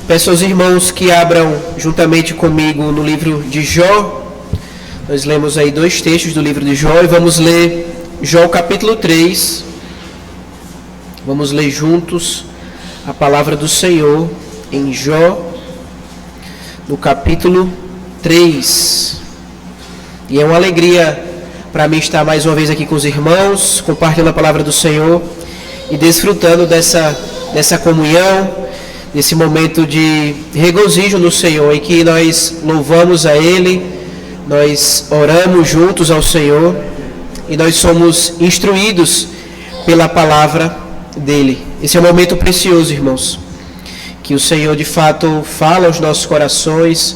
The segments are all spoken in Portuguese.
Peço aos irmãos que abram juntamente comigo no livro de Jó. Nós lemos aí 2 textos do livro de Jó e vamos ler Jó capítulo 3. Vamos ler juntos a palavra do Senhor em Jó, no capítulo 3. E é uma alegria para mim estar mais uma vez aqui com os irmãos, compartilhando a palavra do Senhor e desfrutando dessa comunhão, nesse momento de regozijo no Senhor, em que nós louvamos a Ele, nós oramos juntos ao Senhor e nós somos instruídos pela palavra dEle. Esse é um momento precioso, irmãos, que o Senhor de fato fala aos nossos corações,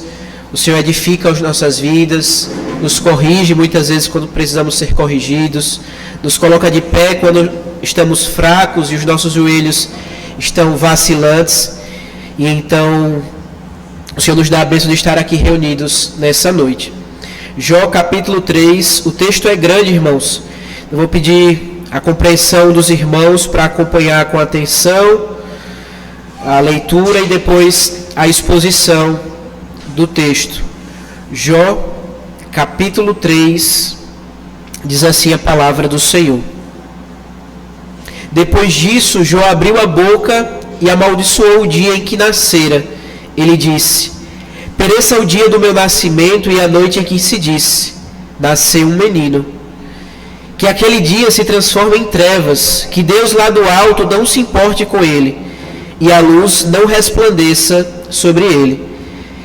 o Senhor edifica as nossas vidas, nos corrige muitas vezes quando precisamos ser corrigidos, nos coloca de pé quando estamos fracos e os nossos joelhos estão vacilantes. E então o Senhor nos dá a bênção de estar aqui reunidos nessa noite. Jó capítulo 3, o texto é grande, irmãos. Eu vou pedir a compreensão dos irmãos para acompanhar com atenção a leitura e depois a exposição do texto. Jó capítulo 3, diz assim a palavra do Senhor. Depois disso, Jó abriu a boca e amaldiçoou o dia em que nascera. Ele disse: pereça o dia do meu nascimento e a noite em que se disse: nasceu um menino. Que aquele dia se transforme em trevas, que Deus lá do alto não se importe com ele, e a luz não resplandeça sobre ele.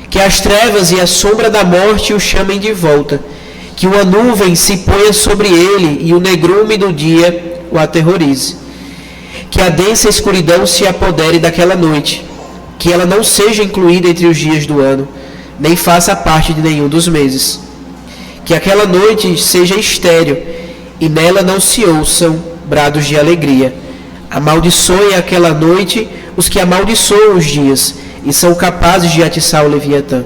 Que as trevas e a sombra da morte o chamem de volta, que uma nuvem se ponha sobre ele e o negrume do dia o aterrorize. Que a densa escuridão se apodere daquela noite, que ela não seja incluída entre os dias do ano, nem faça parte de nenhum dos meses. Que aquela noite seja estéril, e nela não se ouçam brados de alegria. Amaldiçoem aquela noite os que amaldiçoam os dias, e são capazes de atiçar o Leviatã.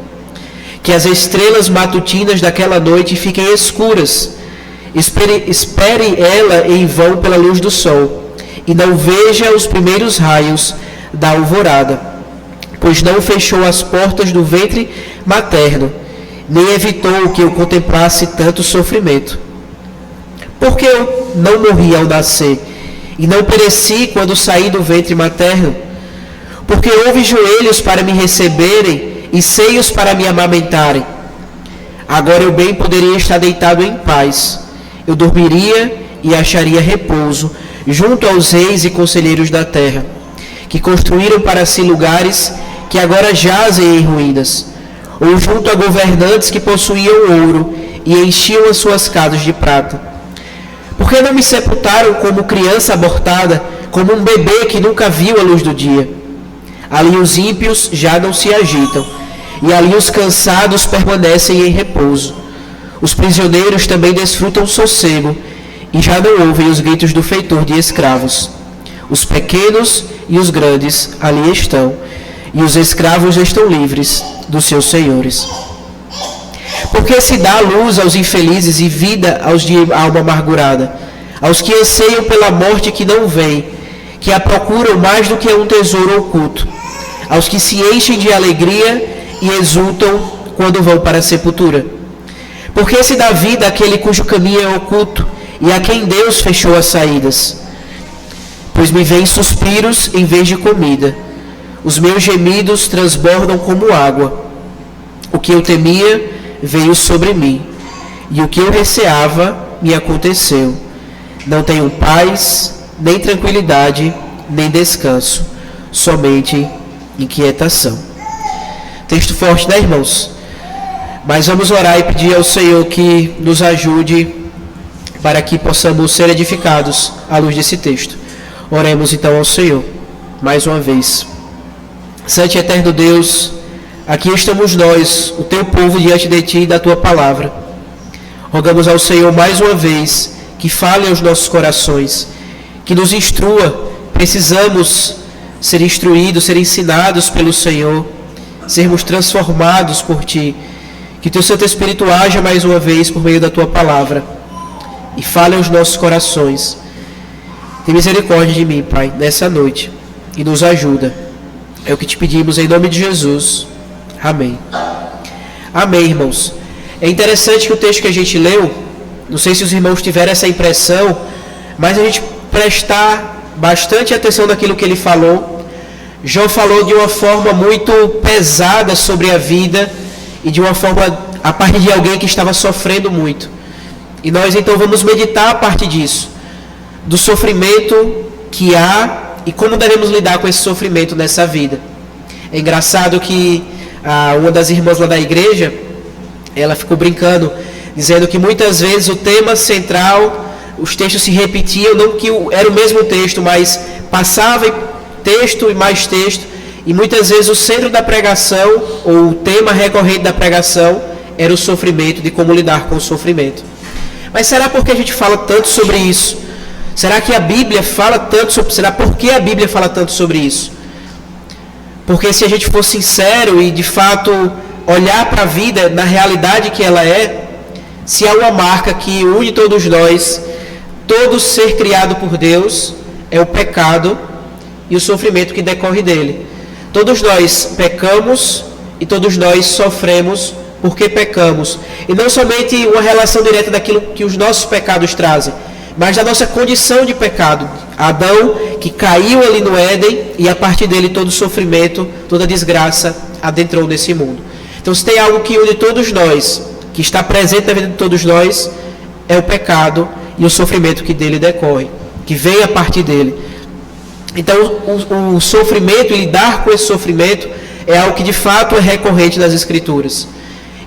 Que as estrelas matutinas daquela noite fiquem escuras, espere ela em vão pela luz do sol, e não veja os primeiros raios da alvorada, pois não fechou as portas do ventre materno, nem evitou que eu contemplasse tanto sofrimento. Porque eu não morri ao nascer, e não pereci quando saí do ventre materno? Porque houve joelhos para me receberem, e seios para me amamentarem. Agora eu bem poderia estar deitado em paz, eu dormiria e acharia repouso, junto aos reis e conselheiros da terra, que construíram para si lugares que agora jazem em ruínas, ou junto a governantes que possuíam ouro e enchiam as suas casas de prata. Por que não me sepultaram como criança abortada, como um bebê que nunca viu a luz do dia? Ali os ímpios já não se agitam, e ali os cansados permanecem em repouso. Os prisioneiros também desfrutam sossego, e já não ouvem os gritos do feitor de escravos. Os pequenos e os grandes ali estão, e os escravos estão livres dos seus senhores. Porque se dá luz aos infelizes e vida aos de alma amargurada, aos que anseiam pela morte que não vem, que a procuram mais do que um tesouro oculto, aos que se enchem de alegria e exultam quando vão para a sepultura. Porque se dá vida àquele cujo caminho é oculto, e a quem Deus fechou as saídas. Pois me vêm suspiros em vez de comida, os meus gemidos transbordam como água. O que eu temia veio sobre mim, e o que eu receava me aconteceu. Não tenho paz, nem tranquilidade, nem descanso, somente inquietação. Texto forte, né, irmãos? Mas vamos orar e pedir ao Senhor que nos ajude para que possamos ser edificados à luz desse texto. Oremos então ao Senhor, mais uma vez. Santo e eterno Deus, aqui estamos nós, o teu povo, diante de ti e da tua palavra. Rogamos ao Senhor mais uma vez que fale aos nossos corações, que nos instrua. Precisamos ser instruídos, ser ensinados pelo Senhor, sermos transformados por ti. Que teu Santo Espírito haja mais uma vez por meio da tua palavra e fale aos nossos corações. Tem misericórdia de mim, Pai, nessa noite, e nos ajuda. É o que te pedimos em nome de Jesus. Amém. Amém, irmãos. É interessante que o texto que a gente leu, não sei se os irmãos tiveram essa impressão, mas a gente prestar bastante atenção naquilo que ele falou. Jó falou de uma forma muito pesada sobre a vida e de uma forma a partir de alguém que estava sofrendo muito. E nós então vamos meditar a partir disso, do sofrimento que há e como devemos lidar com esse sofrimento nessa vida. É engraçado que uma das irmãs lá da igreja, ela ficou brincando, dizendo que muitas vezes o tema central, os textos se repetiam, não que era o mesmo texto, mas passava texto e mais texto, e muitas vezes o centro da pregação, ou o tema recorrente da pregação, era o sofrimento, de como lidar com o sofrimento. Mas será porque a gente fala tanto sobre isso? Será que a Bíblia fala tanto sobre... Será porque a Bíblia fala tanto sobre isso? Porque se a gente for sincero e de fato olhar para a vida na realidade que ela é, se há uma marca que une todos nós, todo ser criado por Deus, é o pecado e o sofrimento que decorre dele. Todos nós pecamos e todos nós sofremos porque pecamos. E não somente uma relação direta daquilo que os nossos pecados trazem, mas da nossa condição de pecado. Adão, que caiu ali no Éden, e a partir dele todo o sofrimento, toda a desgraça adentrou nesse mundo. Então, se tem algo que une todos nós, que está presente na vida de todos nós, é o pecado e o sofrimento que dele decorre, que vem a partir dele. Então, o sofrimento e lidar com esse sofrimento é algo que de fato é recorrente nas Escrituras.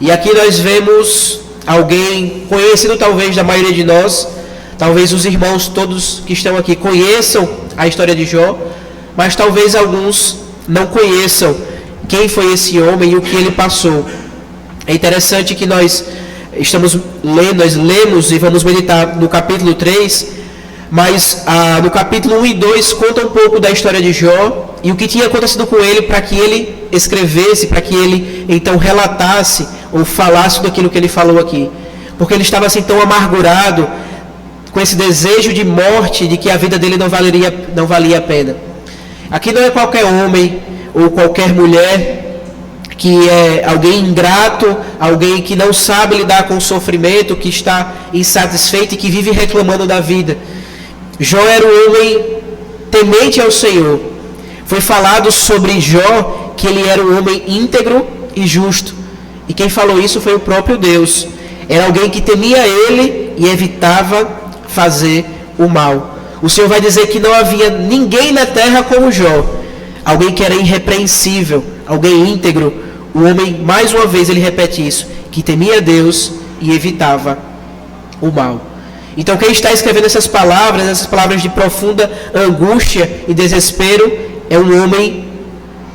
E aqui nós vemos alguém conhecido talvez da maioria de nós, talvez os irmãos todos que estão aqui conheçam a história de Jó, mas talvez alguns não conheçam quem foi esse homem e o que ele passou. É interessante que nós lemos e vamos meditar no capítulo 3, mas no capítulo 1 e 2 conta um pouco da história de Jó e o que tinha acontecido com ele para que ele escrevesse, para que ele então relatasse ou falasse daquilo que ele falou aqui. Porque ele estava assim tão amargurado, com esse desejo de morte, de que a vida dele não valia a pena. Aqui não é qualquer homem ou qualquer mulher que é alguém ingrato, alguém que não sabe lidar com o sofrimento, que está insatisfeito e que vive reclamando da vida. Jó era um homem temente ao Senhor. Foi falado sobre Jó que ele era um homem íntegro e justo. E quem falou isso foi o próprio Deus. Era alguém que temia ele e evitava fazer o mal. O Senhor vai dizer que não havia ninguém na terra como Jó. Alguém que era irrepreensível, alguém íntegro. O homem, mais uma vez ele repete isso, que temia Deus e evitava o mal. Então quem está escrevendo essas palavras de profunda angústia e desespero, é um homem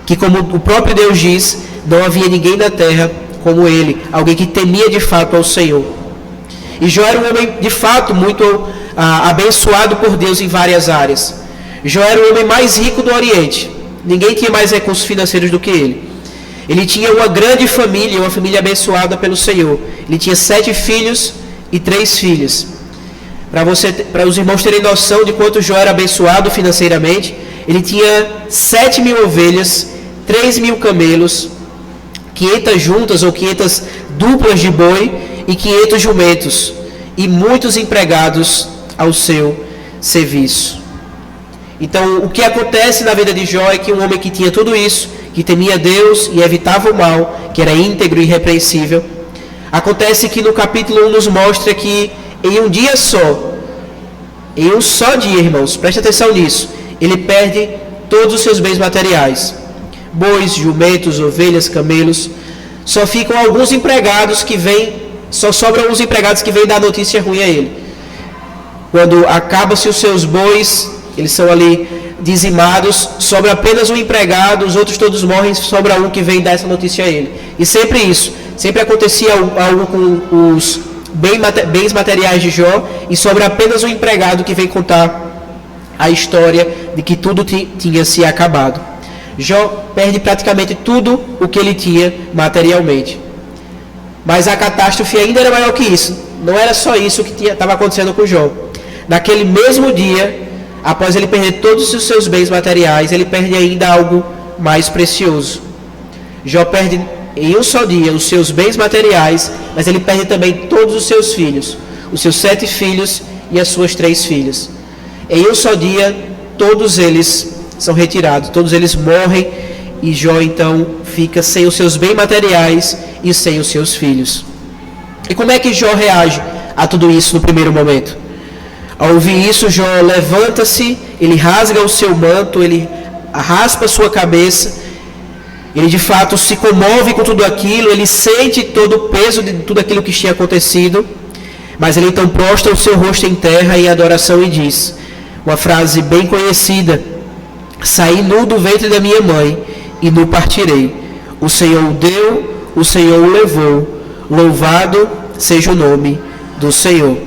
que, como o próprio Deus diz, não havia ninguém na terra como ele, alguém que temia de fato ao Senhor. E Jó era um homem de fato muito abençoado por Deus em várias áreas. Jó era o homem mais rico do Oriente, ninguém tinha mais recursos financeiros do que ele. Ele tinha uma grande família, uma família abençoada pelo Senhor. Ele tinha 7 filhos e 3 filhas. Para os irmãos terem noção de quanto Jó era abençoado financeiramente, ele tinha 7.000 ovelhas, 3.000 camelos, 500 juntas ou 500 duplas de boi e 500 jumentos, e muitos empregados ao seu serviço. Então, o que acontece na vida de Jó é que um homem que tinha tudo isso, que temia Deus e evitava o mal, que era íntegro e irrepreensível, acontece que no capítulo 1 nos mostra que em um dia só, em um só dia, irmãos, preste atenção nisso, ele perde todos os seus bens materiais, bois, jumentos, ovelhas, camelos. Só ficam alguns empregados que vêm, só sobram alguns empregados que vêm dar notícia ruim a ele. Quando acabam-se os seus bois, eles são ali dizimados, sobra apenas um empregado, os outros todos morrem, sobra um que vem dar essa notícia a ele. E sempre isso, sempre acontecia algo com os bens materiais de Jó, e sobra apenas um empregado que vem contar a história de que tudo tinha se acabado. Jó perde praticamente tudo o que ele tinha materialmente. Mas a catástrofe ainda era maior que isso. Não era só isso que estava acontecendo com Jó. Naquele mesmo dia, após ele perder todos os seus bens materiais, ele perde ainda algo mais precioso. Jó perde em um só dia os seus bens materiais, mas ele perde também todos os seus filhos, os seus 7 filhos e as suas 3 filhas. Em um só dia, todos eles são retirados, todos eles morrem, e Jó então fica sem os seus bens materiais e sem os seus filhos. E como é que Jó reage a tudo isso no primeiro momento? Ao ouvir isso, Jó levanta-se, ele rasga o seu manto, ele raspa a sua cabeça, ele de fato se comove com tudo aquilo, ele sente todo o peso de tudo aquilo que tinha acontecido, mas ele então prostra o seu rosto em terra em adoração e diz uma frase bem conhecida: saí nu do ventre da minha mãe e nu partirei. O Senhor o deu, o Senhor o levou, louvado seja o nome do Senhor.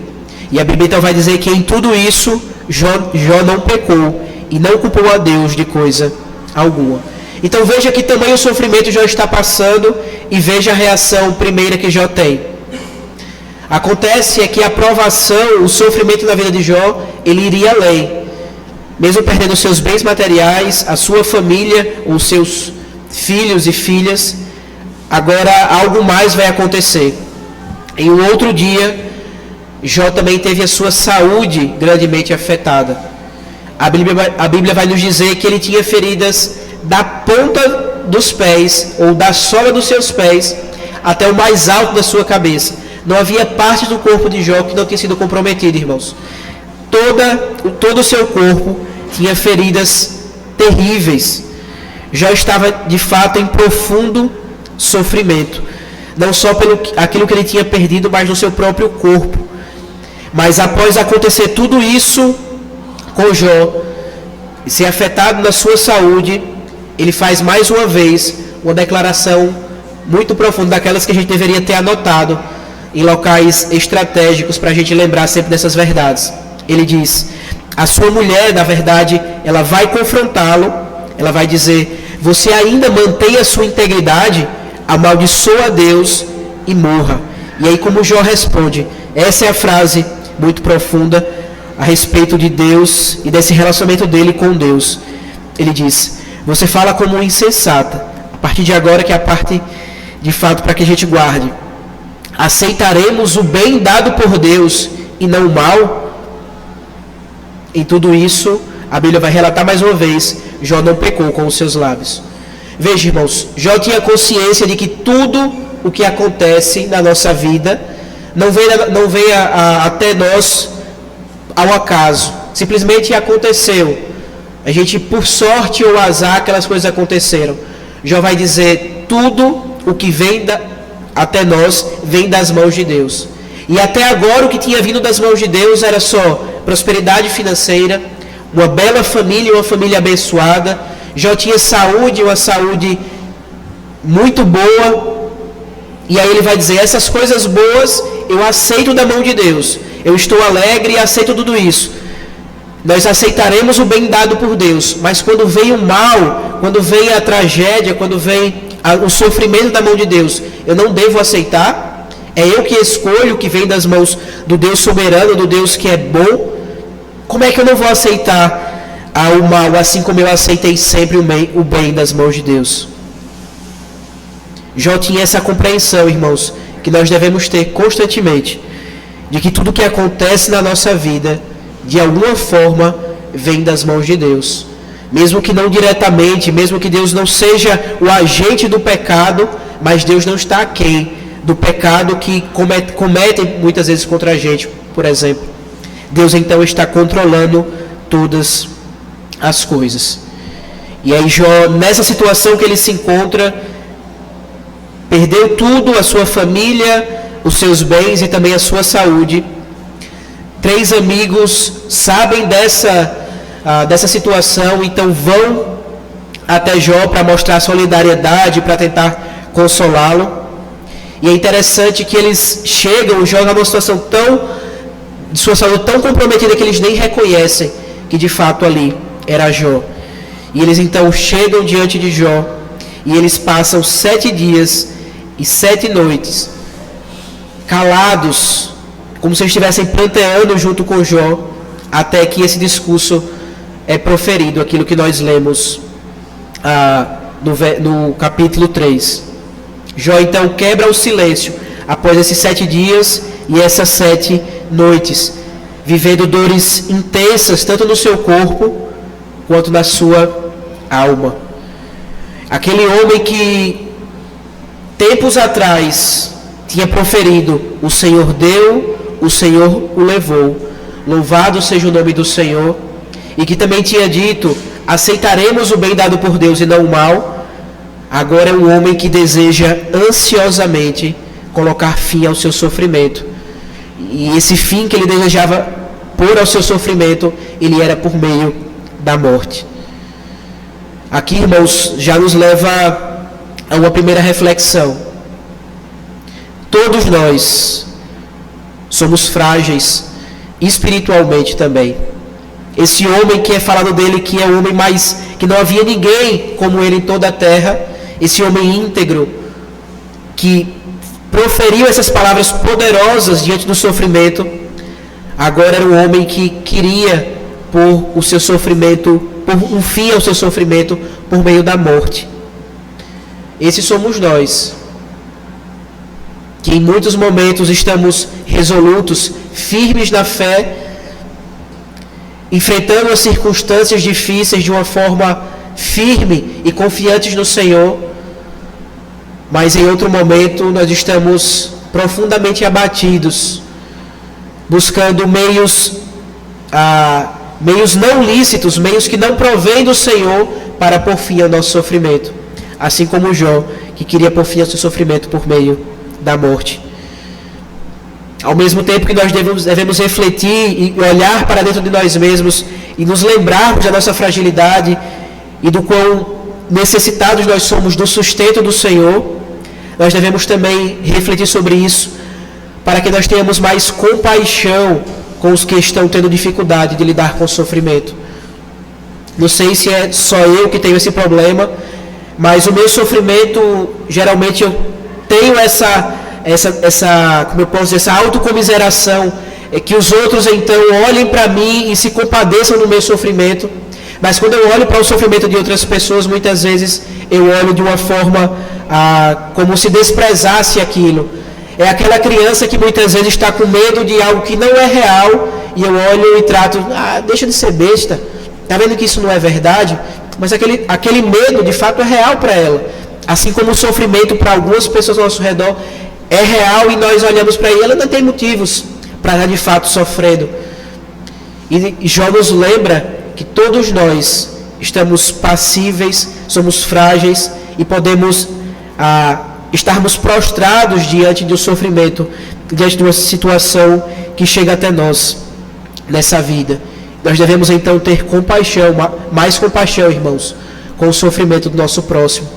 E a Bíblia então vai dizer que em tudo isso Jó não pecou e não culpou a Deus de coisa alguma. Então veja que tamanho sofrimento Jó está passando e veja a reação primeira que Jó tem. Acontece é que a provação, o sofrimento na vida de Jó, ele iria além. Mesmo perdendo seus bens materiais, a sua família, os seus filhos e filhas, agora algo mais vai acontecer. Em um outro dia, Jó também teve a sua saúde grandemente afetada. A Bíblia vai nos dizer que ele tinha feridas da ponta dos pés, ou da sola dos seus pés, até o mais alto da sua cabeça. Não havia parte do corpo de Jó que não tinha sido comprometida, irmãos. Todo o seu corpo tinha feridas terríveis. Jó estava, de fato, em profundo sofrimento. Não só pelo aquilo que ele tinha perdido, mas no seu próprio corpo. Mas após acontecer tudo isso com Jó, e ser afetado na sua saúde, ele faz mais uma vez uma declaração muito profunda, daquelas que a gente deveria ter anotado em locais estratégicos para a gente lembrar sempre dessas verdades. Ele diz: a sua mulher, na verdade, ela vai confrontá-lo, ela vai dizer: você ainda mantém a sua integridade? Amaldiçoa a Deus e morra. E aí, como Jó responde, essa é a frase muito profunda a respeito de Deus e desse relacionamento dele com Deus. Ele diz: você fala como um insensata. A partir de agora, que é a parte de fato para que a gente guarde: aceitaremos o bem dado por Deus e não o mal? Em tudo isso, a Bíblia vai relatar mais uma vez: Jó não pecou com os seus lábios. Veja, irmãos, Jó tinha consciência de que tudo o que acontece na nossa vida não vem até nós ao acaso. Simplesmente aconteceu. A gente, por sorte ou azar, aquelas coisas aconteceram. Jó vai dizer: tudo o que vem até nós vem das mãos de Deus. E até agora o que tinha vindo das mãos de Deus era só prosperidade financeira, uma bela família, uma família abençoada. Jó tinha saúde, uma saúde muito boa. E aí ele vai dizer: essas coisas boas eu aceito da mão de Deus. Eu estou alegre e aceito tudo isso. Nós aceitaremos o bem dado por Deus. Mas quando vem o mal, quando vem a tragédia, quando vem o sofrimento da mão de Deus, eu não devo aceitar. É eu que escolho o que vem das mãos do Deus soberano, do Deus que é bom. Como é que eu não vou aceitar o mal, assim como eu aceitei sempre o bem das mãos de Deus? Jó tinha essa compreensão, irmãos, que nós devemos ter constantemente, de que tudo que acontece na nossa vida, de alguma forma, vem das mãos de Deus. Mesmo que não diretamente, mesmo que Deus não seja o agente do pecado, mas Deus não está aquém do pecado que cometem muitas vezes contra a gente, por exemplo. Deus então está controlando todas as coisas. E aí Jó, nessa situação que ele se encontra, perdeu tudo, a sua família, os seus bens e também a sua saúde. 3 amigos sabem dessa situação, então vão até Jó para mostrar solidariedade, para tentar consolá-lo. E é interessante que eles chegam, Jó numa situação de sua saúde tão comprometida que eles nem reconhecem que de fato ali era Jó. E eles então chegam diante de Jó e eles passam 7 dias e 7 noites calados, como se estivessem planteando junto com Jó, até que esse discurso é proferido, aquilo que nós lemos no capítulo 3. Jó então quebra o silêncio após esses 7 dias e essas 7 noites, vivendo dores intensas tanto no seu corpo quanto na sua alma. Aquele homem que tempos atrás tinha proferido: o Senhor deu, o Senhor o levou, louvado seja o nome do Senhor, e que também tinha dito: aceitaremos o bem dado por Deus e não o mal. Agora é um homem que deseja ansiosamente colocar fim ao seu sofrimento. E esse fim que ele desejava pôr ao seu sofrimento, ele era por meio da morte. Aqui, irmãos, já nos leva a uma primeira reflexão. Todos nós somos frágeis espiritualmente também. Esse homem que é falado dele, que é o homem mais, que não havia ninguém como ele em toda a terra, esse homem íntegro, que proferiu essas palavras poderosas diante do sofrimento, agora era um homem que queria pôr o seu sofrimento, pôr um fim ao seu sofrimento por meio da morte. Esses somos nós, que em muitos momentos estamos resolutos, firmes na fé, enfrentando as circunstâncias difíceis de uma forma firme e confiantes no Senhor, mas em outro momento nós estamos profundamente abatidos, buscando meios não lícitos, meios que não provêm do Senhor para pôr fim ao nosso sofrimento, assim como Jó, que queria pôr fim ao seu sofrimento por meio da morte. Ao mesmo tempo que nós devemos refletir e olhar para dentro de nós mesmos e nos lembrarmos da nossa fragilidade e do quão necessitados nós somos do sustento do Senhor, nós devemos também refletir sobre isso para que nós tenhamos mais compaixão com os que estão tendo dificuldade de lidar com o sofrimento. Não sei se é só eu que tenho esse problema, mas o meu sofrimento, geralmente eu tenho essa como eu posso dizer, essa autocomiseração, que os outros então olhem para mim e se compadeçam do meu sofrimento. Mas quando eu olho para o sofrimento de outras pessoas, muitas vezes eu olho de uma forma como se desprezasse aquilo. É aquela criança que muitas vezes está com medo de algo que não é real, e eu olho e trato: deixa de ser besta, está vendo que isso não é verdade? Mas aquele medo de fato é real para ela. Assim como o sofrimento para algumas pessoas ao nosso redor é real, e nós olhamos para ela, não tem motivos para estar de fato sofrendo. E Jó nos lembra que todos nós estamos passíveis, somos frágeis e podemos estarmos prostrados diante do sofrimento, diante de uma situação que chega até nós nessa vida. Nós devemos então ter compaixão, mais compaixão, irmãos, com o sofrimento do nosso próximo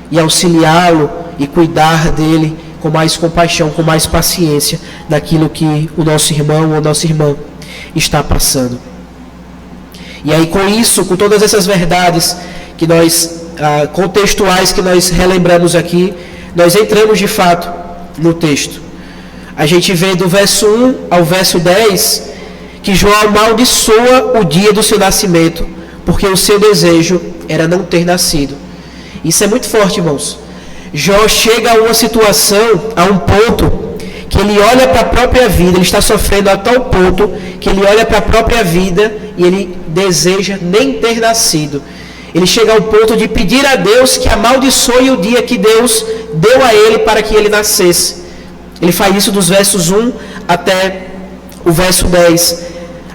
e auxiliá-lo e cuidar dele com mais compaixão, com mais paciência daquilo que o nosso irmão ou nossa irmã está passando. E aí, com isso, com todas essas verdades que nós contextuais que nós relembramos aqui, nós entramos de fato no texto. A gente vê do verso 1 ao verso 10 que Jó amaldiçoa o dia do seu nascimento, porque o seu desejo era não ter nascido. Isso é muito forte, irmãos. Jó chega a uma situação, a um ponto, que ele olha para a própria vida, ele está sofrendo a tal ponto que ele olha para a própria vida e ele deseja nem ter nascido. Ele chega ao ponto de pedir a Deus que amaldiçoe o dia que Deus deu a ele para que ele nascesse. Ele faz isso dos versos 1 até o verso 10.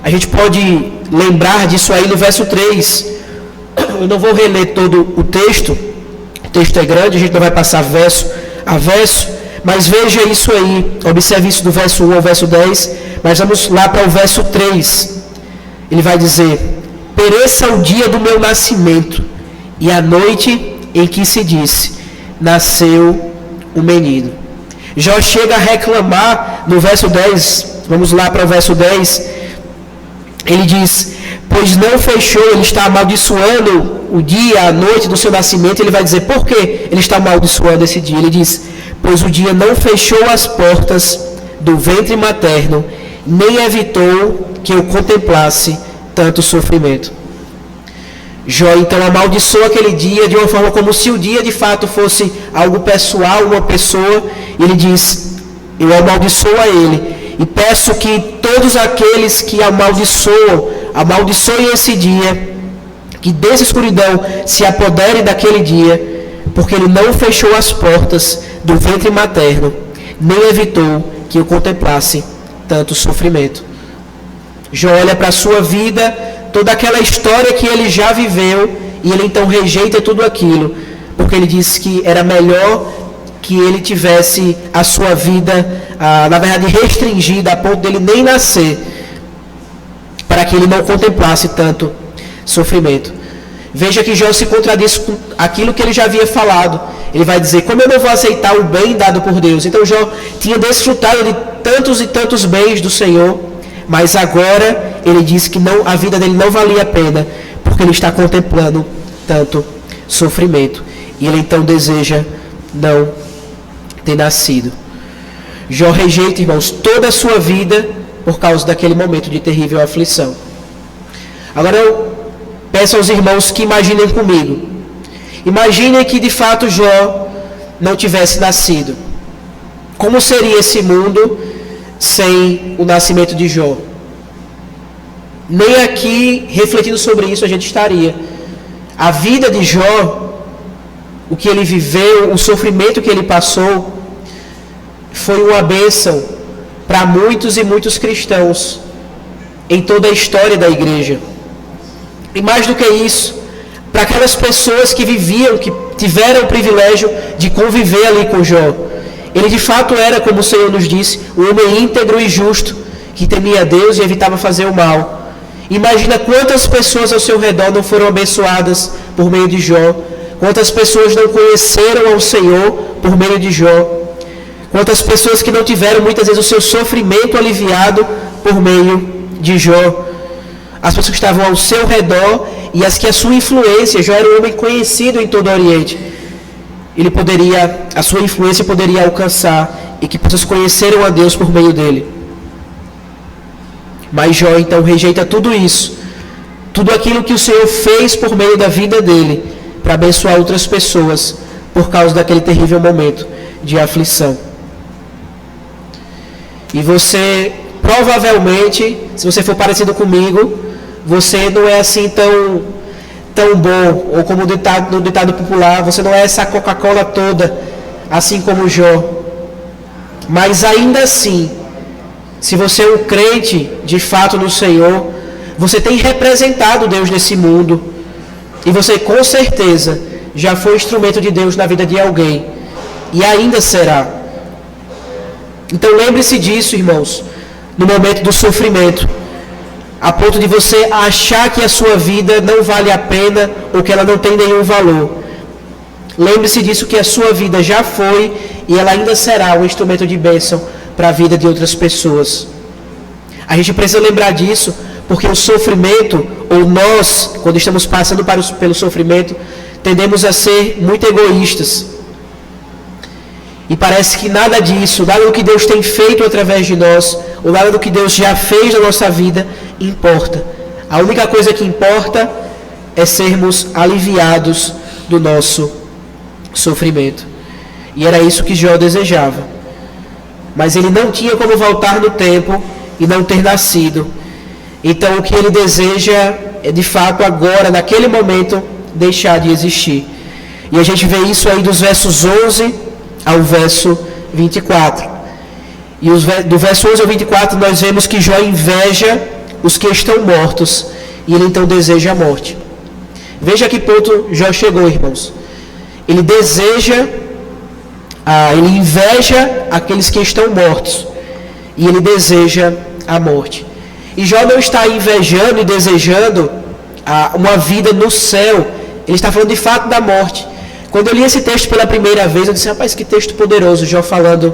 A gente pode lembrar disso aí no verso 3. Eu não vou reler todo o texto é grande, a gente não vai passar verso a verso, mas veja isso aí, observe isso do verso 1 ao verso 10, mas vamos lá para o verso 3. Ele vai dizer: pereça o dia do meu nascimento, e a noite em que se disse, nasceu o menino. Jó chega a reclamar no verso 10, vamos lá para o verso 10, ele diz: pois não fechou, ele está amaldiçoando o dia, a noite do seu nascimento. Ele vai dizer por que ele está amaldiçoando esse dia. Ele diz: pois o dia não fechou as portas do ventre materno, nem evitou que eu contemplasse tanto sofrimento. Jó então amaldiçoa aquele dia de uma forma como se o dia de fato fosse algo pessoal, uma pessoa. Ele diz: eu amaldiçoo a ele e peço que todos aqueles que amaldiçoem esse dia, que dessa escuridão se apodere daquele dia, porque ele não fechou as portas do ventre materno, nem evitou que eu contemplasse tanto sofrimento. Jó olha para a sua vida, toda aquela história que ele já viveu, e ele então rejeita tudo aquilo, porque ele disse que era melhor que ele tivesse a sua vida, na verdade, restringida a ponto dele nem nascer, para que ele não contemplasse tanto sofrimento. Veja que Jó se contradiz com aquilo que ele já havia falado. Ele vai dizer: como eu não vou aceitar o bem dado por Deus? Então Jó tinha desfrutado de tantos e tantos bens do Senhor, mas agora ele diz que não, a vida dele não valia a pena, porque ele está contemplando tanto sofrimento. E ele então deseja não ter nascido. Jó rejeita, irmãos, toda a sua vida por causa daquele momento de terrível aflição. Agora eu peço aos irmãos que imaginem comigo. Imaginem que de fato Jó não tivesse nascido. Como seria esse mundo sem o nascimento de Jó? Nem aqui, refletindo sobre isso, a gente estaria. A vida de Jó, o que ele viveu, o sofrimento que ele passou, foi uma bênção para muitos e muitos cristãos em toda a história da igreja. E mais do que isso, para aquelas pessoas que viviam, que tiveram o privilégio de conviver ali com Jó. Ele de fato era, como o Senhor nos disse, um homem íntegro e justo, que temia Deus e evitava fazer o mal. Imagina quantas pessoas ao seu redor não foram abençoadas por meio de Jó. Quantas pessoas não conheceram ao Senhor por meio de Jó. Quantas pessoas que não tiveram muitas vezes o seu sofrimento aliviado por meio de Jó. As pessoas que estavam ao seu redor e as que a sua influência, Jó era um homem conhecido em todo o Oriente. A sua influência poderia alcançar e que pessoas conheceram a Deus por meio dele. Mas Jó então rejeita tudo isso, tudo aquilo que o Senhor fez por meio da vida dele, para abençoar outras pessoas, por causa daquele terrível momento de aflição. E você, provavelmente, se você for parecido comigo, você não é assim tão bom, ou como no ditado popular, você não é essa Coca-Cola toda, assim como Jó. Mas ainda assim, se você é um crente de fato no Senhor, você tem representado Deus nesse mundo, e você com certeza já foi instrumento de Deus na vida de alguém, e ainda será. Então lembre-se disso, irmãos, no momento do sofrimento, a ponto de você achar que a sua vida não vale a pena ou que ela não tem nenhum valor. Lembre-se disso, que a sua vida já foi e ela ainda será um instrumento de bênção para a vida de outras pessoas. A gente precisa lembrar disso, porque o sofrimento, ou nós, quando estamos passando pelo sofrimento, tendemos a ser muito egoístas. E parece que nada disso, nada do que Deus tem feito através de nós, ou nada do que Deus já fez na nossa vida, importa. A única coisa que importa é sermos aliviados do nosso sofrimento. E era isso que Jó desejava. Mas ele não tinha como voltar no tempo e não ter nascido. Então o que ele deseja é de fato agora, naquele momento, deixar de existir. E a gente vê isso aí dos versos 11 ao verso 24. E do verso 11 ao 24 nós vemos que Jó inveja os que estão mortos, e ele então deseja a morte. Veja a que ponto Jó chegou, irmãos. Ele inveja aqueles que estão mortos, e ele deseja a morte. E Jó não está invejando e desejando uma vida no céu. Ele está falando de fato da morte. Quando eu li esse texto pela primeira vez, eu disse: rapaz, que texto poderoso. Jó falando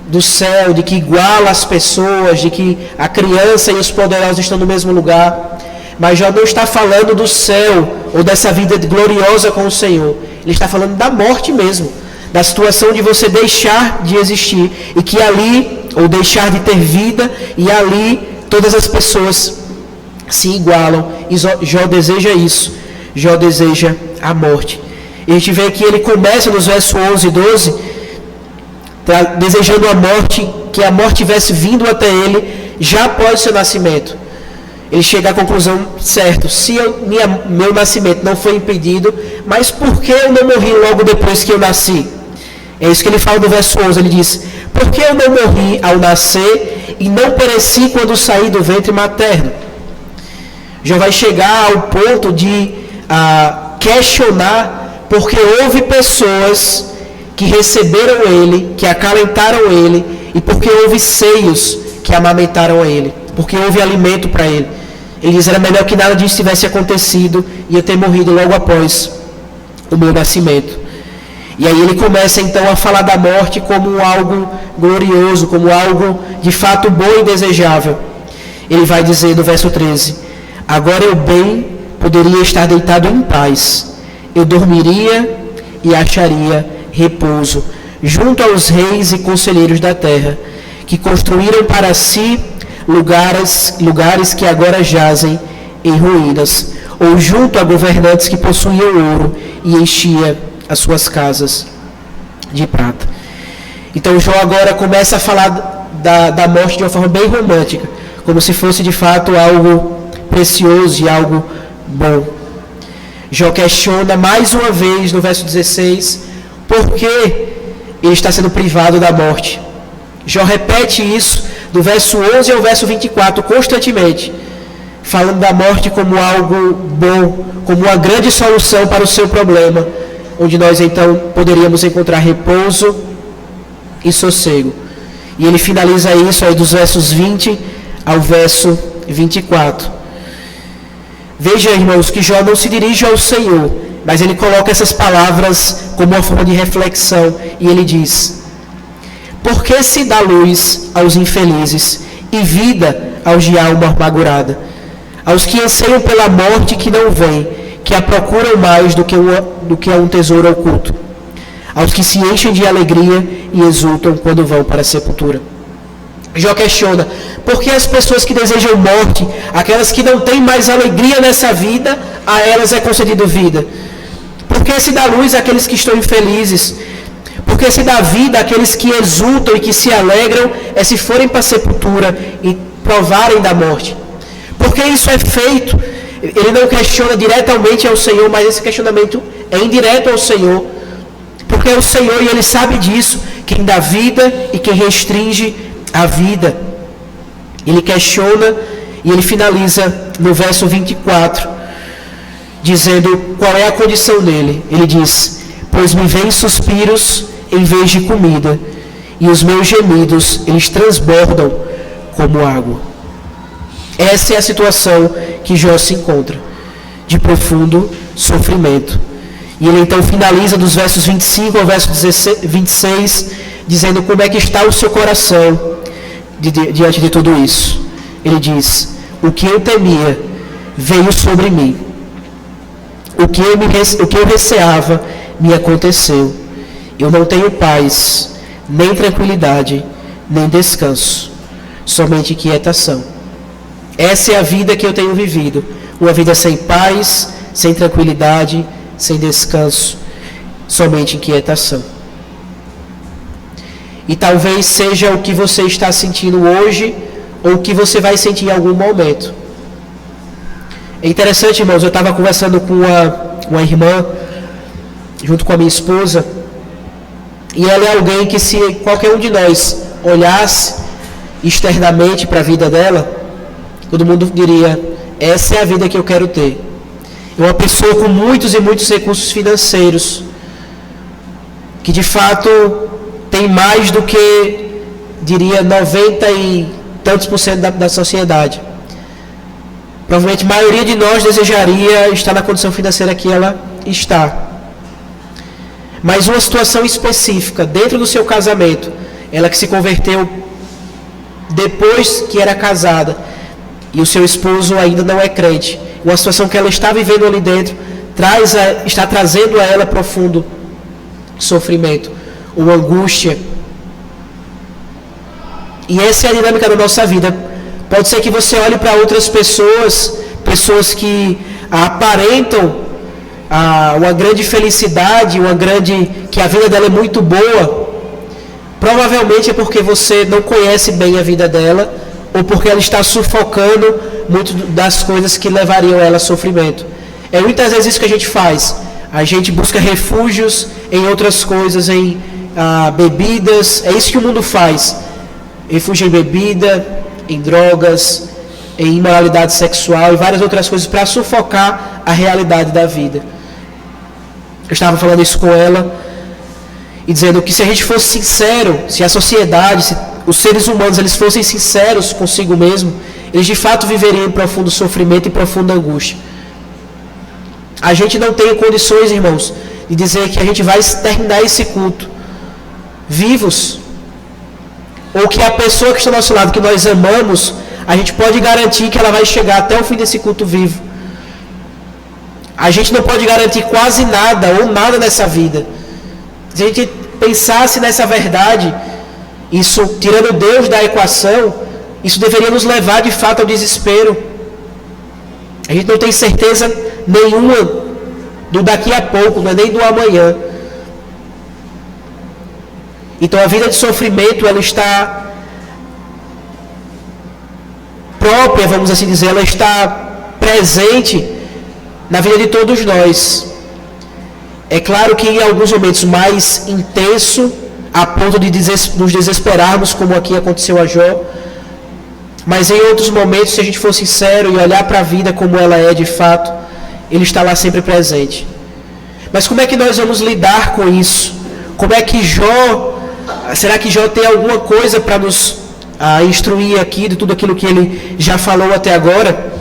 do céu, de que iguala as pessoas, de que a criança e os poderosos estão no mesmo lugar. Mas Jó não está falando do céu ou dessa vida gloriosa com o Senhor. Ele está falando da morte mesmo, da situação de você deixar de existir, e que ali, ou deixar de ter vida, e ali todas as pessoas se igualam. E Jó deseja isso. Jó deseja a morte. E a gente vê que ele começa nos versos 11 e 12, desejando a morte, que a morte tivesse vindo até ele já após o seu nascimento. Ele chega à conclusão, certo, se meu nascimento não foi impedido, mas por que eu não morri logo depois que eu nasci? É isso que ele fala no verso 11, ele diz, por que eu não morri ao nascer e não pereci quando saí do ventre materno? Já vai chegar ao ponto de questionar, porque houve pessoas que receberam ele, que acalentaram ele, e porque houve seios que amamentaram a ele, porque houve alimento para ele. Ele diz, era melhor que nada disso tivesse acontecido e eu ter morrido logo após o meu nascimento. E aí ele começa então a falar da morte como algo glorioso, como algo de fato bom e desejável. Ele vai dizer no verso 13, agora eu bem poderia estar deitado em paz, eu dormiria e acharia repouso, junto aos reis e conselheiros da terra, que construíram para si lugares que agora jazem em ruínas, ou junto a governantes que possuíam ouro e enchia as suas casas de prata. Então Jó agora começa a falar da morte de uma forma bem romântica, como se fosse de fato algo precioso e algo bom. Jó questiona mais uma vez no verso 16, por que ele está sendo privado da morte. Jó repete isso do verso 11 ao verso 24 constantemente, falando da morte como algo bom, como uma grande solução para o seu problema, onde nós então poderíamos encontrar repouso e sossego. E ele finaliza isso aí dos versos 20 ao verso 24. Veja, irmãos, que Jó não se dirige ao Senhor, mas ele coloca essas palavras como uma forma de reflexão, e ele diz, por que se dá luz aos infelizes e vida aos de alma amargurada, aos que anseiam pela morte que não vem, que a procuram mais do que a um tesouro oculto, aos que se enchem de alegria e exultam quando vão para a sepultura? Jó questiona, por que as pessoas que desejam morte, aquelas que não têm mais alegria nessa vida, a elas é concedido vida? Por que se dá luz àqueles que estão infelizes? Por que se dá vida àqueles que exultam e que se alegram se forem para a sepultura e provarem da morte? Por que isso é feito? Ele não questiona diretamente ao Senhor, mas esse questionamento é indireto ao Senhor. Porque é o Senhor, e Ele sabe disso, quem dá vida e quem restringe a vida. Ele questiona e ele finaliza no verso 24, dizendo qual é a condição dele. Ele diz, pois me vêm suspiros em vez de comida, e os meus gemidos, eles transbordam como água. Essa é a situação que Jó se encontra, de profundo sofrimento. E ele então finaliza dos versos 25 ao verso 26, dizendo como é que está o seu coração diante de tudo isso. Ele diz, o que eu temia veio sobre mim, o que eu receava me aconteceu. Eu não tenho paz, nem tranquilidade, nem descanso, somente quietação. Essa é a vida que eu tenho vivido, uma vida sem paz, sem tranquilidade, sem descanso, somente inquietação. E talvez seja o que você está sentindo hoje, ou o que você vai sentir em algum momento. É interessante, irmãos, eu estava conversando com uma irmã, junto com a minha esposa, e ela é alguém que, se qualquer um de nós olhasse externamente para a vida dela, todo mundo diria, essa é a vida que eu quero ter. É uma pessoa com muitos e muitos recursos financeiros, que de fato tem mais do que, diria, 90 e tantos por cento da sociedade. Provavelmente a maioria de nós desejaria estar na condição financeira que ela está. Mas uma situação específica, dentro do seu casamento, ela que se converteu depois que era casada, e o seu esposo ainda não é crente, uma situação que ela está vivendo ali dentro, está trazendo a ela profundo sofrimento, uma angústia. E essa é a dinâmica da nossa vida. Pode ser que você olhe para outras pessoas que aparentam uma grande felicidade, que a vida dela é muito boa, provavelmente é porque você não conhece bem a vida dela, ou porque ela está sufocando muito das coisas que levariam ela a sofrimento. É muitas vezes isso que a gente faz. A gente busca refúgios em outras coisas, em bebidas. É isso que o mundo faz. Refúgio em bebida, em drogas, em imoralidade sexual e várias outras coisas para sufocar a realidade da vida. Eu estava falando isso com ela e dizendo que se a gente fosse sincero, se a sociedade, se os seres humanos eles fossem sinceros consigo mesmo, eles de fato viveriam em profundo sofrimento e profunda angústia. A gente não tem condições, irmãos, de dizer que a gente vai terminar esse culto vivos, ou que a pessoa que está ao nosso lado, que nós amamos, a gente pode garantir que ela vai chegar até o fim desse culto vivo. A gente não pode garantir quase nada ou nada nessa vida. Se a gente pensasse nessa verdade, isso, tirando Deus da equação, isso deveria nos levar de fato ao desespero. A gente não tem certeza nenhuma do daqui a pouco, não é nem do amanhã. Então a vida de sofrimento, ela está própria, vamos assim dizer, ela está presente na vida de todos nós. É claro que em alguns momentos mais intenso, a ponto de nos desesperarmos, como aqui aconteceu a Jó, mas em outros momentos, se a gente for sincero e olhar para a vida como ela é de fato, ele está lá sempre presente. Mas como é que nós vamos lidar com isso? Como é que será que Jó tem alguma coisa para nos instruir aqui de tudo aquilo que ele já falou até agora?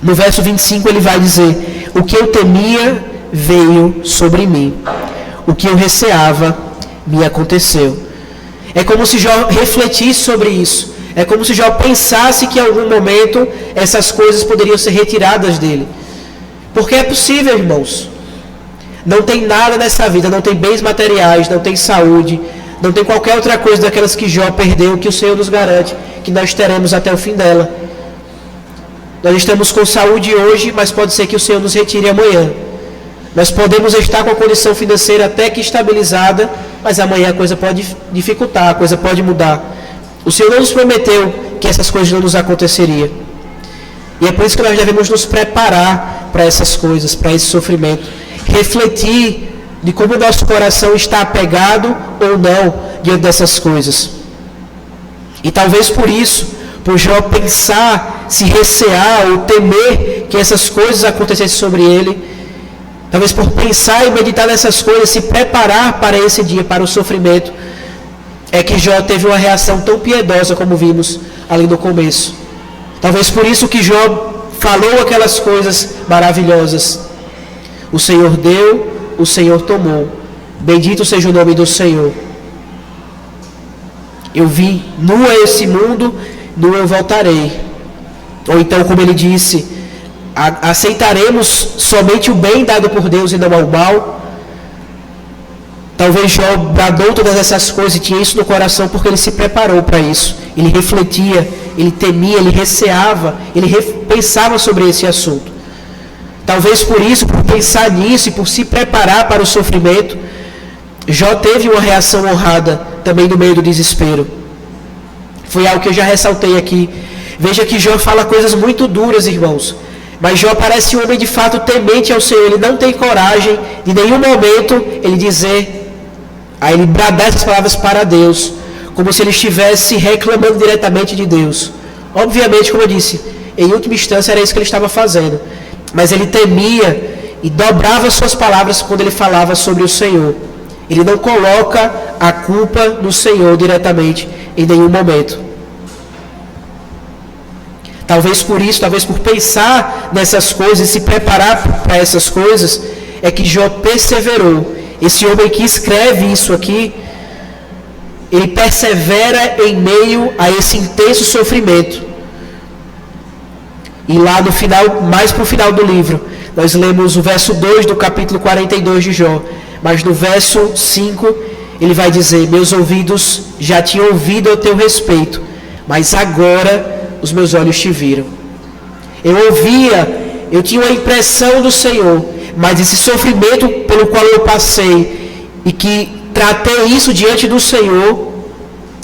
No verso 25 ele vai dizer: o que eu temia veio sobre mim, o que eu receava me aconteceu. É como se Jó refletisse sobre isso. É como se Jó pensasse que em algum momento essas coisas poderiam ser retiradas dele. Porque é possível, irmãos. Não tem nada nessa vida, não tem bens materiais, não tem saúde, não tem qualquer outra coisa daquelas que Jó perdeu, que o Senhor nos garante que nós teremos até o fim dela. Nós estamos com saúde hoje, mas pode ser que o Senhor nos retire amanhã. Nós podemos estar com a condição financeira até que estabilizada, mas amanhã a coisa pode dificultar, a coisa pode mudar. O Senhor não nos prometeu que essas coisas não nos aconteceriam. E é por isso que nós devemos nos preparar para essas coisas, para esse sofrimento. Refletir de como o nosso coração está apegado ou não diante dessas coisas. E talvez por isso, por Jó pensar, se recear ou temer que essas coisas acontecessem sobre ele, talvez por pensar e meditar nessas coisas, se preparar para esse dia, para o sofrimento, é que Jó teve uma reação tão piedosa como vimos ali no começo. Talvez por isso que Jó falou aquelas coisas maravilhosas. O Senhor deu, o Senhor tomou. Bendito seja o nome do Senhor. Eu vim nu a esse mundo, nu eu voltarei. Ou então, como ele disse, aceitaremos somente o bem dado por Deus e não ao mal. Talvez Jó bradou todas essas coisas e tinha isso no coração porque ele se preparou para isso. Ele refletia, ele temia, ele receava, ele pensava sobre esse assunto. Talvez por isso, por pensar nisso e por se preparar para o sofrimento, Jó teve uma reação honrada também no meio do desespero. Foi algo que eu já ressaltei aqui. Veja que Jó fala coisas muito duras, irmãos. Mas Jó parece um homem de fato temente ao Senhor. Ele não tem coragem de nenhum momento ele dizer, ele bradar essas palavras para Deus, como se ele estivesse reclamando diretamente de Deus. Obviamente, como eu disse, em última instância era isso que ele estava fazendo. Mas ele temia e dobrava suas palavras quando ele falava sobre o Senhor. Ele não coloca a culpa no Senhor diretamente em nenhum momento. Talvez por isso, talvez por pensar nessas coisas e se preparar para essas coisas, é que Jó perseverou. Esse homem que escreve isso aqui, ele persevera em meio a esse intenso sofrimento. E lá no final, mais para o final do livro, nós lemos o verso 2 do capítulo 42 de Jó. Mas no verso 5, ele vai dizer: meus ouvidos já tinham ouvido a teu respeito, mas agora os meus olhos te viram. Eu ouvia, eu tinha uma impressão do Senhor, mas esse sofrimento pelo qual eu passei e que tratei isso diante do Senhor,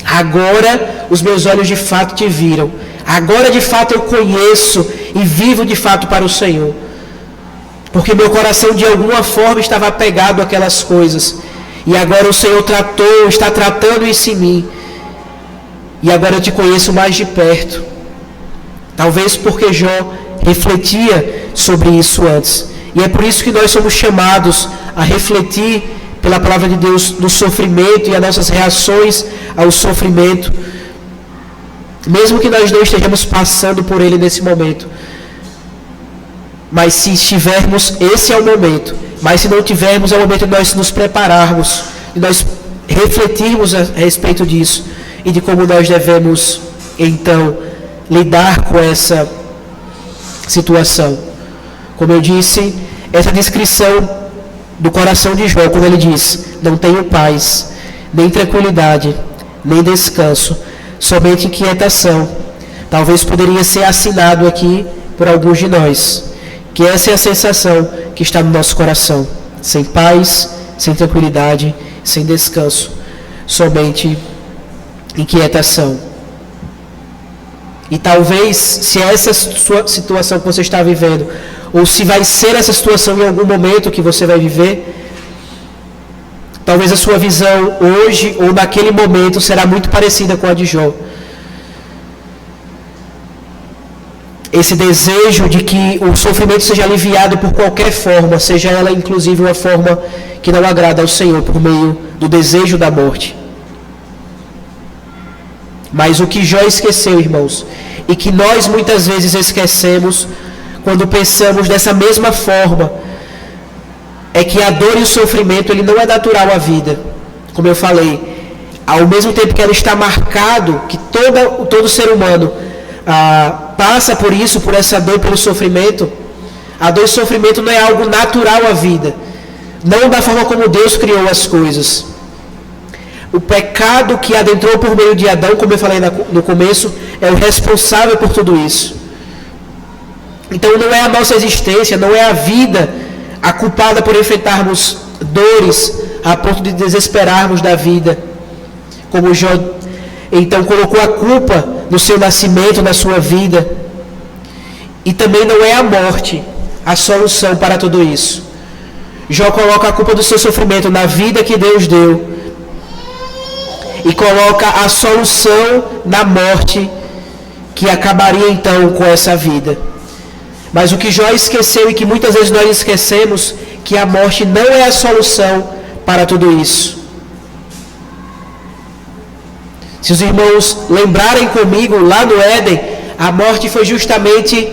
agora os meus olhos de fato te viram. Agora de fato eu conheço e vivo de fato para o Senhor. Porque meu coração de alguma forma estava apegado àquelas coisas. E agora o Senhor está tratando isso em mim. E agora eu te conheço mais de perto. Talvez porque Jó refletia sobre isso antes. E é por isso que nós somos chamados a refletir pela palavra de Deus no sofrimento e as nossas reações ao sofrimento. Mesmo que nós não estejamos passando por ele nesse momento. Mas se estivermos, esse é o momento. Mas se não tivermos, é o momento de nós nos prepararmos, de nós refletirmos a respeito disso e de como nós devemos, então, lidar com essa situação. Como eu disse, essa descrição do coração de Jó, quando ele diz: não tenho paz, nem tranquilidade, nem descanso, somente inquietação. Talvez poderia ser assinado aqui por alguns de nós, que essa é a sensação que está no nosso coração. Sem paz, sem tranquilidade, sem descanso, somente inquietação. E talvez, se essa sua situação que você está vivendo, ou se vai ser essa situação em algum momento que você vai viver, talvez a sua visão hoje ou naquele momento será muito parecida com a de Jó. Esse desejo de que o sofrimento seja aliviado por qualquer forma, seja ela inclusive uma forma que não agrada ao Senhor, por meio do desejo da morte. Mas o que Jó esqueceu, irmãos, e que nós muitas vezes esquecemos quando pensamos dessa mesma forma, é que a dor e o sofrimento ele não é natural à vida. Como eu falei, ao mesmo tempo que ela está marcado, que todo ser humano passa por isso, por essa dor, pelo sofrimento, a dor e o sofrimento não é algo natural à vida, não da forma como Deus criou as coisas. O pecado que adentrou por meio de Adão, como eu falei no começo, é o responsável por tudo isso. Então não é a nossa existência, não é a vida a culpada por enfrentarmos dores a ponto de desesperarmos da vida. Como Jó então colocou a culpa no seu nascimento, na sua vida. E também não é a morte a solução para tudo isso. Jó coloca a culpa do seu sofrimento na vida que Deus deu. E coloca a solução na morte que acabaria então com essa vida. Mas o que Jó esqueceu e que muitas vezes nós esquecemos, que a morte não é a solução para tudo isso. Se os irmãos lembrarem comigo, lá no Éden, a morte foi justamente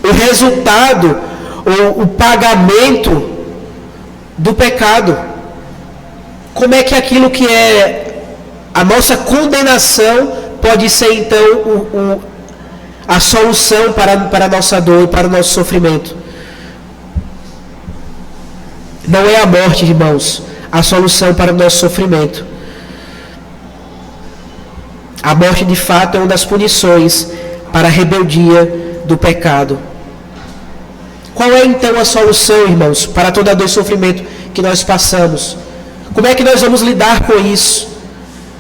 o resultado ou o pagamento do pecado. Como é que aquilo que é a nossa condenação pode ser então a solução para a nossa dor e para o nosso sofrimento? Não é a morte, irmãos, a solução para o nosso sofrimento. A morte, de fato, é uma das punições para a rebeldia do pecado. Qual é, então, a solução, irmãos, para toda a dor e sofrimento que nós passamos? Como é que nós vamos lidar com isso?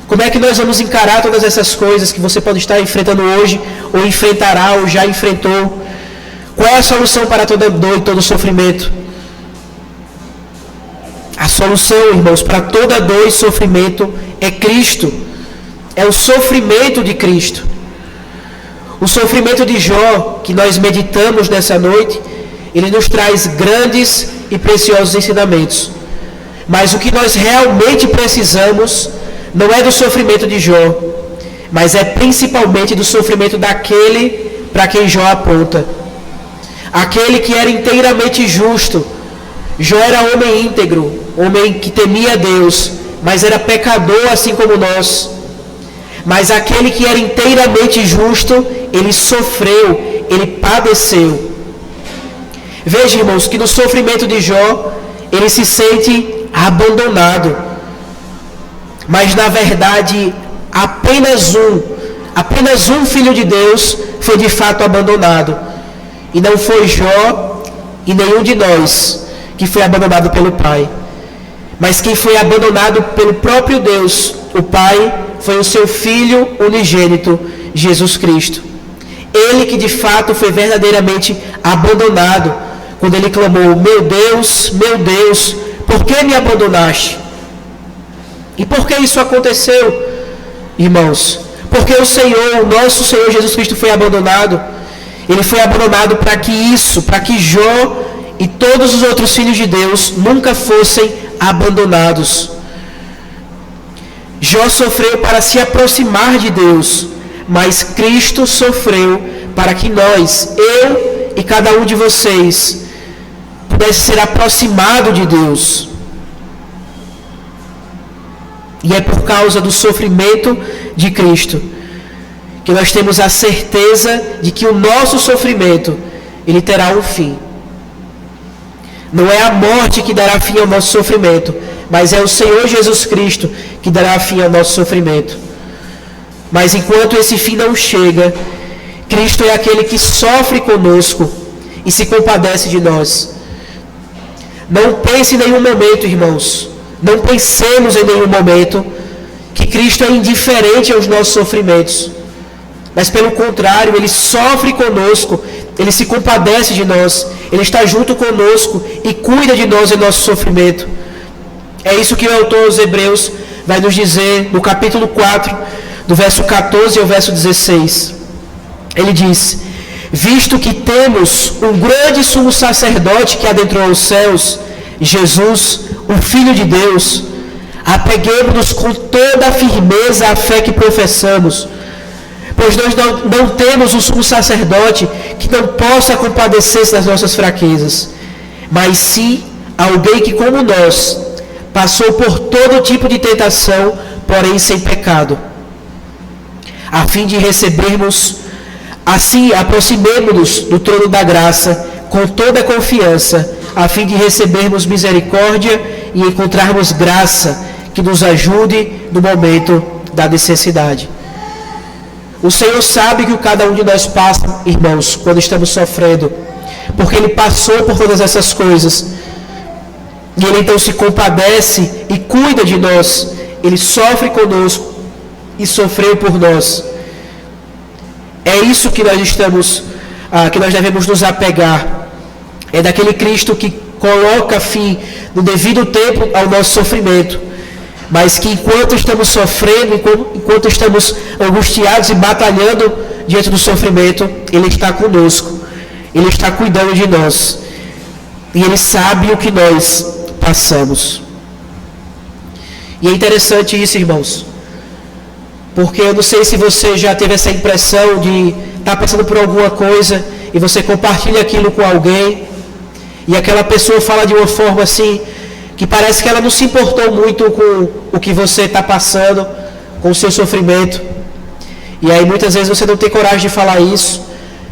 Como é que nós vamos encarar todas essas coisas que você pode estar enfrentando hoje, ou enfrentará, ou já enfrentou? Qual é a solução para toda dor e todo sofrimento? A solução, irmãos, para toda dor e sofrimento é Cristo. É o sofrimento de Cristo. O sofrimento de Jó, que nós meditamos nessa noite, ele nos traz grandes e preciosos ensinamentos. Mas o que nós realmente precisamos não é do sofrimento de Jó, mas é principalmente do sofrimento daquele para quem Jó aponta. Aquele que era inteiramente justo. Jó era homem íntegro, homem que temia Deus, mas era pecador assim como nós. Mas aquele que era inteiramente justo, ele sofreu, ele padeceu. Veja, irmãos, que no sofrimento de Jó, ele se sente abandonado. Mas na verdade, apenas um filho de Deus foi de fato abandonado. E não foi Jó e nenhum de nós que foi abandonado pelo Pai. Mas quem foi abandonado pelo próprio Deus, o Pai, foi o seu Filho unigênito, Jesus Cristo. Ele que de fato foi verdadeiramente abandonado, quando ele clamou: meu Deus, por que me abandonaste? E por que isso aconteceu, irmãos? Porque o Senhor, o nosso Senhor Jesus Cristo foi abandonado. Ele foi abandonado para que Jó e todos os outros filhos de Deus nunca fossem abandonados. Jó sofreu para se aproximar de Deus, mas Cristo sofreu para que nós, eu e cada um de vocês, pudesse ser aproximado de Deus. E é por causa do sofrimento de Cristo que nós temos a certeza de que o nosso sofrimento, ele terá um fim. Não é a morte que dará fim ao nosso sofrimento, mas é o Senhor Jesus Cristo que dará fim ao nosso sofrimento. Mas enquanto esse fim não chega, Cristo é aquele que sofre conosco e se compadece de nós. Não pense em nenhum momento, irmãos, não pensemos em nenhum momento que Cristo é indiferente aos nossos sofrimentos. Mas pelo contrário, Ele sofre conosco, Ele se compadece de nós, Ele está junto conosco e cuida de nós em nosso sofrimento. É isso que o autor aos Hebreus vai nos dizer no capítulo 4, do verso 14 ao verso 16. Ele diz: visto que temos um grande sumo sacerdote que adentrou aos céus, Jesus, o Filho de Deus, apeguemo-nos com toda a firmeza à fé que professamos, pois nós não temos um sumo sacerdote que não possa compadecer-se das nossas fraquezas, mas sim alguém que, como nós, passou por todo tipo de tentação, porém sem pecado. A fim de recebermos, assim, aproximemo-nos do trono da graça com toda a confiança, a fim de recebermos misericórdia e encontrarmos graça que nos ajude no momento da necessidade. O Senhor sabe que cada um de nós passa, irmãos, quando estamos sofrendo, porque Ele passou por todas essas coisas. E Ele então se compadece e cuida de nós. Ele sofre conosco e sofreu por nós. É isso que nós devemos nos apegar. É daquele Cristo que coloca fim no devido tempo ao nosso sofrimento, mas que enquanto estamos sofrendo, enquanto estamos angustiados e batalhando diante do sofrimento, Ele está conosco, Ele está cuidando de nós, e Ele sabe o que nós passamos. E é interessante isso, irmãos, porque eu não sei se você já teve essa impressão de estar passando por alguma coisa e você compartilha aquilo com alguém e aquela pessoa fala de uma forma assim que parece que ela não se importou muito com o que você está passando, com o seu sofrimento. E aí muitas vezes você não tem coragem de falar isso,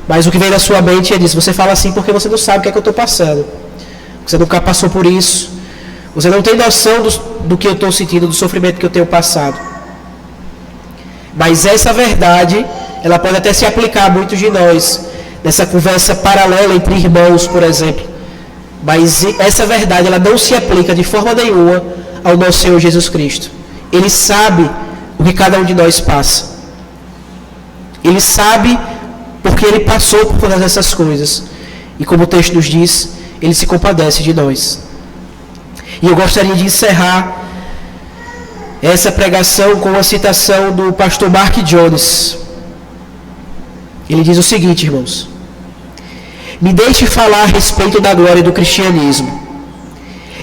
mas o que vem na sua mente é disso. Você fala assim porque você não sabe o que é que eu estou passando. Você nunca passou por isso. Você não tem noção do que eu estou sentindo, do sofrimento que eu tenho passado. Mas essa verdade, ela pode até se aplicar a muitos de nós, nessa conversa paralela entre irmãos, por exemplo. Mas essa verdade, ela não se aplica de forma nenhuma ao nosso Senhor Jesus Cristo. Ele sabe o que cada um de nós passa. Ele sabe porque Ele passou por todas essas coisas. E como o texto nos diz, Ele se compadece de nós. E eu gostaria de encerrar essa pregação com uma citação do pastor Mark Jones. Ele diz o seguinte, irmãos: me deixe falar a respeito da glória do cristianismo.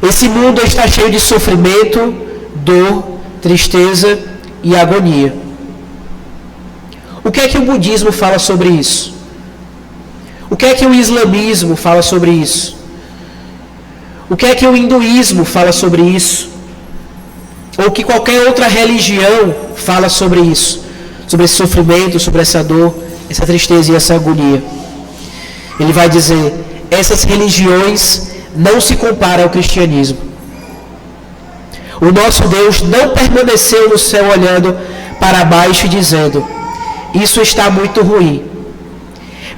Esse mundo está cheio de sofrimento, dor, tristeza e agonia. O que é que o budismo fala sobre isso? O que é que o islamismo fala sobre isso? O que é que o hinduísmo fala sobre isso? Ou que qualquer outra religião fala sobre isso? Sobre esse sofrimento, sobre essa dor, essa tristeza e essa agonia. Ele vai dizer: essas religiões não se comparam ao cristianismo. O nosso Deus não permaneceu no céu olhando para baixo e dizendo: isso está muito ruim.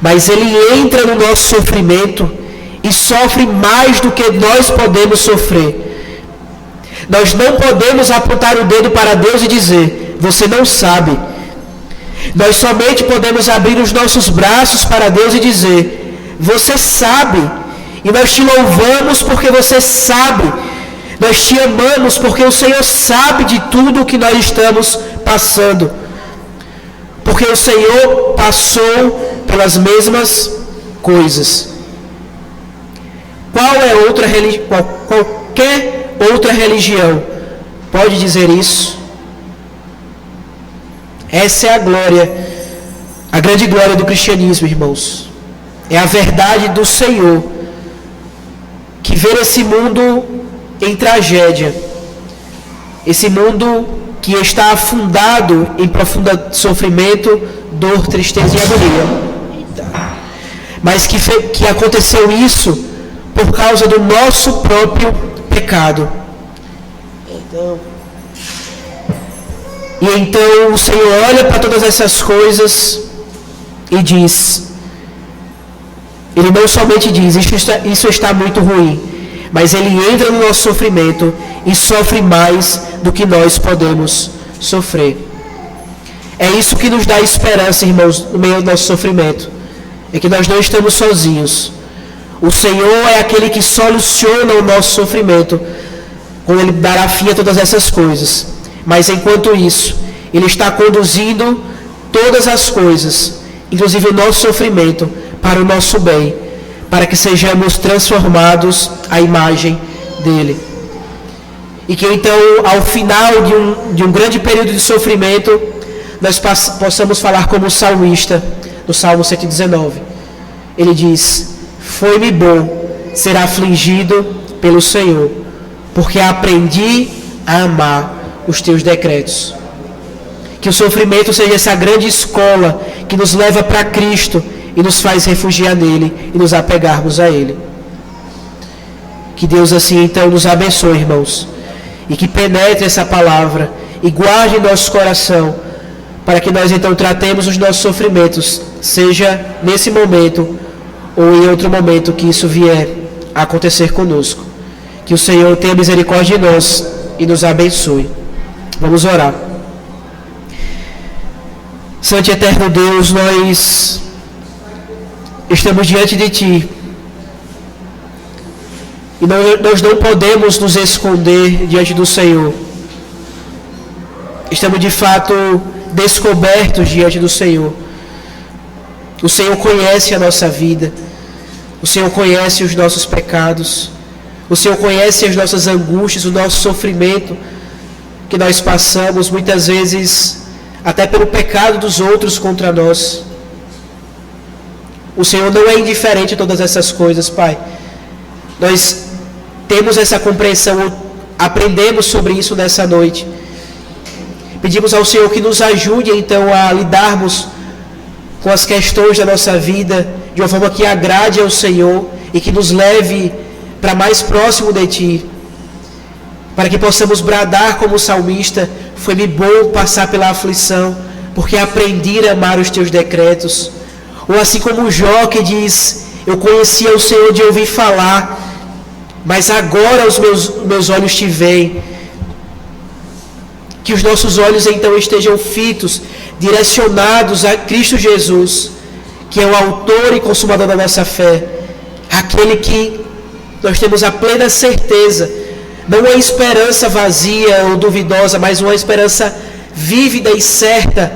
mas Ele entra no nosso sofrimento e sofre mais do que nós podemos sofrer. Nós não podemos apontar o dedo para Deus e dizer: você não sabe. Nós somente podemos abrir os nossos braços para Deus e dizer: você sabe. E nós te louvamos porque você sabe. Nós te amamos porque o Senhor sabe de tudo o que nós estamos passando. Porque o Senhor passou pelas mesmas coisas. Qualquer outra religião pode dizer isso? Essa é a glória, a grande glória do cristianismo, irmãos. É a verdade do Senhor, que vê esse mundo em tragédia, esse mundo que está afundado em profundo sofrimento, dor, tristeza e agonia. Mas que aconteceu isso por causa do nosso próprio pecado. E então o Senhor olha para todas essas coisas e diz, Ele não somente diz: isso está muito ruim, mas Ele entra no nosso sofrimento e sofre mais do que nós podemos sofrer. É isso que nos dá esperança, irmãos, no meio do nosso sofrimento. É que nós não estamos sozinhos. O Senhor é aquele que soluciona o nosso sofrimento, quando Ele dará fim a todas essas coisas. Mas enquanto isso, Ele está conduzindo todas as coisas, inclusive o nosso sofrimento, para o nosso bem, para que sejamos transformados à imagem dEle. E que então, ao final de um grande período de sofrimento, nós possamos falar como o salmista, no Salmo 119. Ele diz: foi-me bom ser afligido pelo Senhor, porque aprendi a amar os teus decretos. Que o sofrimento seja essa grande escola que nos leva para Cristo e nos faz refugiar nele e nos apegarmos a Ele. Que Deus assim então nos abençoe, irmãos, e que penetre essa palavra e guarde em nosso coração, para que nós então tratemos os nossos sofrimentos, seja nesse momento ou em outro momento que isso vier a acontecer conosco. Que o Senhor tenha misericórdia de nós e nos abençoe. Vamos orar. Santo e eterno Deus, nós estamos diante de Ti. E nós não podemos nos esconder diante do Senhor. Estamos de fato descobertos diante do Senhor. O Senhor conhece a nossa vida. O Senhor conhece os nossos pecados. O Senhor conhece as nossas angústias, o nosso sofrimento que nós passamos, muitas vezes até pelo pecado dos outros contra nós. O Senhor não é indiferente a todas essas coisas, Pai. Nós temos essa compreensão, aprendemos sobre isso nessa noite. Pedimos ao Senhor que nos ajude então a lidarmos com as questões da nossa vida de uma forma que agrade ao Senhor e que nos leve para mais próximo de Ti, para que possamos bradar como o salmista: foi-me bom passar pela aflição, porque aprendi a amar os Teus decretos. Ou assim como Jó, que diz: eu conhecia o Senhor de ouvir falar, mas agora os meus olhos Te veem. Que os nossos olhos então estejam fitos, direcionados a Cristo Jesus, que é o autor e consumador da nossa fé, aquele que nós temos a plena certeza, não uma esperança vazia ou duvidosa, mas uma esperança vívida e certa,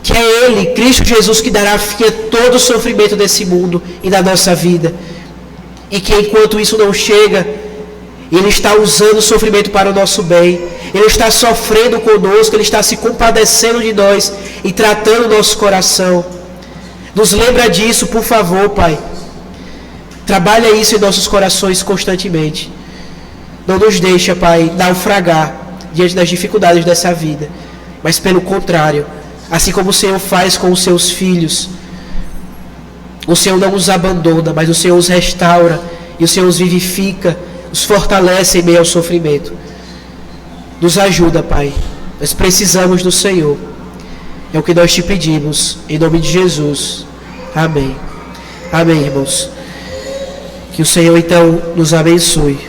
que é Ele, Cristo Jesus, que dará fim a todo o sofrimento desse mundo e da nossa vida. E que enquanto isso não chega, Ele está usando o sofrimento para o nosso bem. Ele está sofrendo conosco, Ele está se compadecendo de nós e tratando o nosso coração. Nos lembra disso, por favor, Pai. Trabalha isso em nossos corações constantemente. Não nos deixa, Pai, naufragar diante das dificuldades dessa vida. Mas pelo contrário, assim como o Senhor faz com os seus filhos, o Senhor não os abandona, mas o Senhor os restaura e o Senhor os vivifica, os fortalece em meio ao sofrimento. Nos ajuda, Pai. Nós precisamos do Senhor. É o que nós te pedimos, em nome de Jesus. Amém. Amém, irmãos. Que o Senhor então nos abençoe.